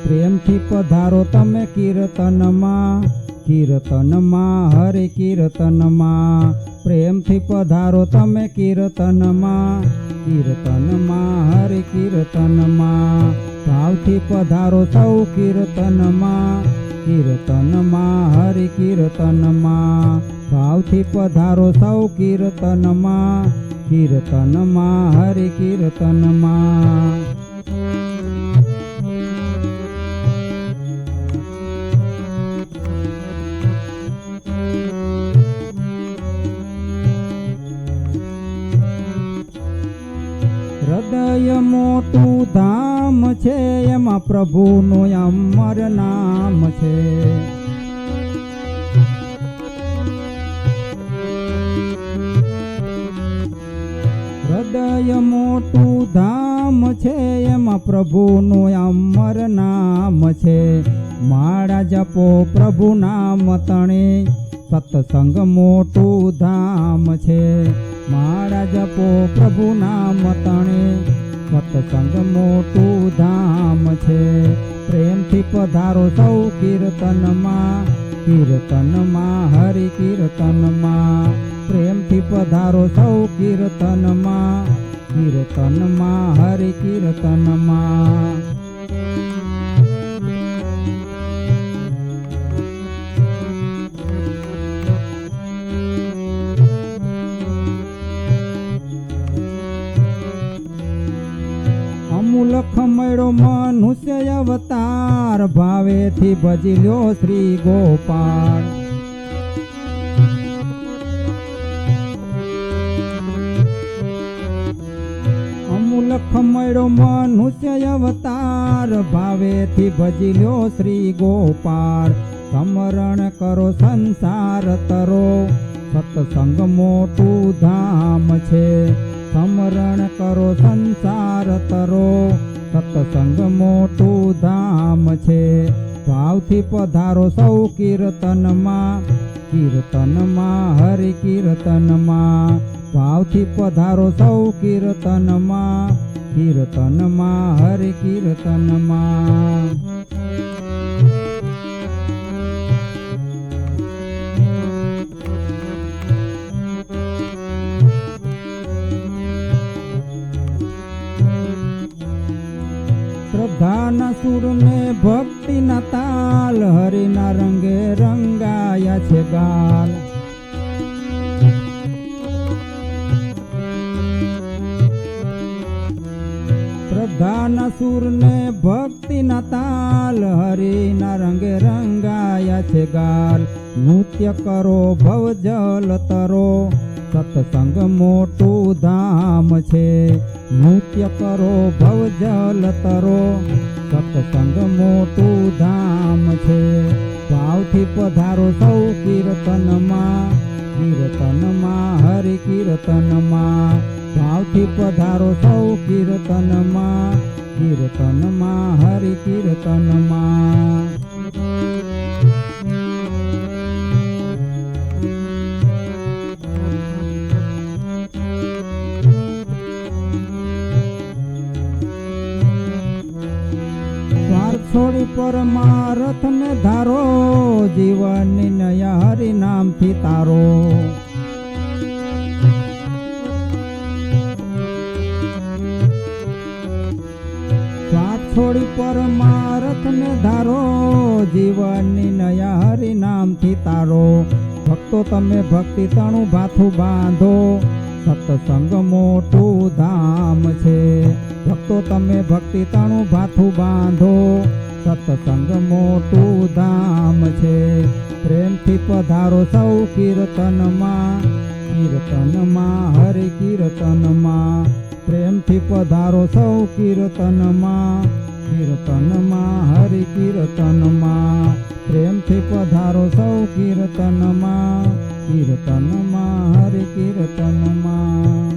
પ્રેમથી પધારો તમે કીર્તનમાં, કીર્તનમાં હરે કીર્તનમાં, પ્રેમથી પધારો તમે કીર્તનમાં, કીર્તનમાં હરે કીર્તનમાં, ભાવથી પધારો સૌ કીર્તનમાં, કીર્તનમાં હરે કીર્તનમાં, ભાવથી પધારો સૌ કીર્તનમાં, કીર્તનમાં હરે કીર્તનમાં. હૃદય મોટું ધામ છે, એમાં પ્રભુનું અમર નામ છે. હૃદય મોટું ધામ છે, એમાં પ્રભુનું અમર નામ છે. માળા જપો પ્રભુ નામ તણે, સત્સંગ મોટું ધામ છે. માળા જપો પ્રભુ નામ તણે, સત્સંગ મોટું ધામ છે. પ્રેમથી પધારો સૌ કીર્તનમાં, કીર્તનમાં હરિ કીર્તનમાં, પ્રેમથી પધારો સૌ કીર્તનમાં, કીર્તનમાં હરિ કીર્તનમાં. અમૂલખ મળ્યો મનુષ્ય અવતાર, ભાવેથી ભજી લ્યો શ્રી ગોપાળ. અમૂલખ મળ્યો મનુષ્ય અવતાર, ભાવેથી ભજી લ્યો શ્રી ગોપાળ. સમરણ કરો સંસાર તરો, સત્સંગ મોટું ધામ છે. સમરણ કરો સંસાર તરો, સત્સંગ મોટું ધામ છે. ભાવથી પધારો સૌ કીર્તનમાં, કીર્તનમાં હરિ કીર્તનમાં, ભાવથી પધારો સૌ કીર્તનમાં, કીર્તનમાં હરિ કીર્તનમાં. શ્રદ્ધાના સુરને ભક્તિના તાલ, હરિના રંગે રંગાયા છે ગાલ. શ્રદ્ધાના સુરને ભક્તિના તાલ, હરિના રંગે રંગાયા છે ગાલ. નૃત્ય કરો ભવજલ તરો, સત્સંગ મોટું ધામ છે. નૃત્ય કરો ભવજલ તરો, સત્સંગ મોટું ધામ છે. ભાવથી પધારો સૌ કીર્તનમાં, કીર્તનમાં હરિ કીર્તનમાં, ભાવથી પધારો સૌ કીર્તનમાં, કીર્તનમાં હરિ કીર્તનમાં. છોડી પરમારથ ને ધારો, જીવનની નયા હરિ નામથી તારો. સ્વાર્થ છોડી પરમારથ ને ધારો, જીવનની નયા હરિ નામથી તારો. ભક્તો તમે ભક્તિ તણું ભાથું બાંધો, સત્સંગ મોટું ધામ છે. ભક્તો તમે ભક્તિ તણું ભાથું બાંધો, સત્સંગ મોટું ધામ છે. પ્રેમથી પધારો સૌ કીર્તનમાં, કીર્તનમાં હરિ કીર્તનમાં, પ્રેમથી પધારો સૌ કીર્તનમાં, કીર્તનમાં હરિ કીર્તનમાં, પ્રેમથી પધારો સૌ કીર્તનમાં, કીર્તનમાં હરિ કીર્તનમાં.